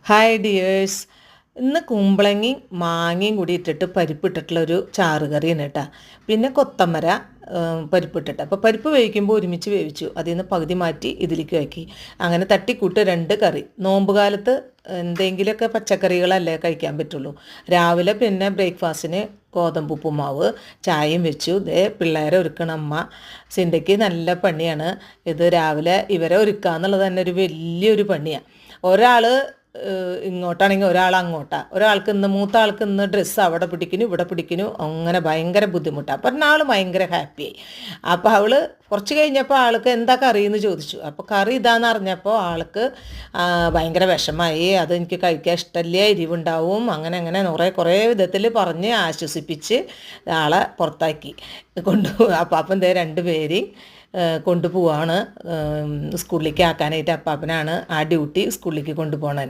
Hi dears. ഇന്ന് കുമ്പളങ്ങയും മാങ്ങയും കൂടി ഇട്ടിട്ട് പരിപ്പിട്ടിട്ടുള്ളൊരു ചാറ് കറിയാണ് കേട്ടോ. പിന്നെ കൊത്തമര പരിപ്പിട്ടിട്ട്, അപ്പോൾ പരിപ്പ് വേവിക്കുമ്പോൾ ഒരുമിച്ച് വേവിച്ചു, അതിൽ നിന്ന് പകുതി മാറ്റി ഇതിലേക്ക് ആക്കി. അങ്ങനെ തട്ടിക്കൂട്ട് രണ്ട് കറി. നോമ്പ് കാലത്ത് എന്തെങ്കിലുമൊക്കെ പച്ചക്കറികളല്ലേ കഴിക്കാൻ പറ്റുള്ളൂ. രാവിലെ പിന്നെ ബ്രേക്ക്ഫാസ്റ്റിന് ഗോതമ്പ് ഉപ്പുമാവ് ചായയും വെച്ചു. ഇതേ പിള്ളേരെ ഒരുക്കണം അമ്മ. സിൻ്റയ്ക്ക് നല്ല പണിയാണ് ഇത്. രാവിലെ ഇവരെ ഒരുക്കുക എന്നുള്ളത് തന്നെ ഒരു വലിയൊരു പണിയാണ്. ഒരാൾ ഇങ്ങോട്ടാണെങ്കിൽ ഒരാൾ അങ്ങോട്ടാണ്. ഒരാൾക്ക് ഇന്ന് മൂത്ത ആൾക്ക് ഇന്ന് ഡ്രസ്സ് അവിടെ പിടിക്കുന്നു ഇവിടെ പിടിക്കുന്നു, അങ്ങനെ ഭയങ്കര ബുദ്ധിമുട്ടാണ്. അപ്പം ഒരാൾ ഭയങ്കര ഹാപ്പിയായി. അപ്പോൾ അവൾ കുറച്ച് കഴിഞ്ഞപ്പോൾ ആൾക്ക് എന്താ കറി എന്ന് ചോദിച്ചു. അപ്പോൾ കറി ഇതാന്ന് അറിഞ്ഞപ്പോൾ ആൾക്ക് ഭയങ്കര വിഷമായി. അത് എനിക്ക് കഴിക്കാൻ ഇഷ്ടമില്ല, എരിവുണ്ടാവും, അങ്ങനെ അങ്ങനെ കുറേ വിധത്തിൽ പറഞ്ഞ് ആശ്വസിപ്പിച്ച് ആളെ പുറത്താക്കി കൊണ്ടുപോകും. അപ്പം ദേ രണ്ടുപേരെയും കൊണ്ടുപോവാണ് സ്കൂളിലേക്ക് ആക്കാനായിട്ട്. അപ്പാപ്പനാണ് ആ ഡ്യൂട്ടി, സ്കൂളിലേക്ക് കൊണ്ടുപോകണത്.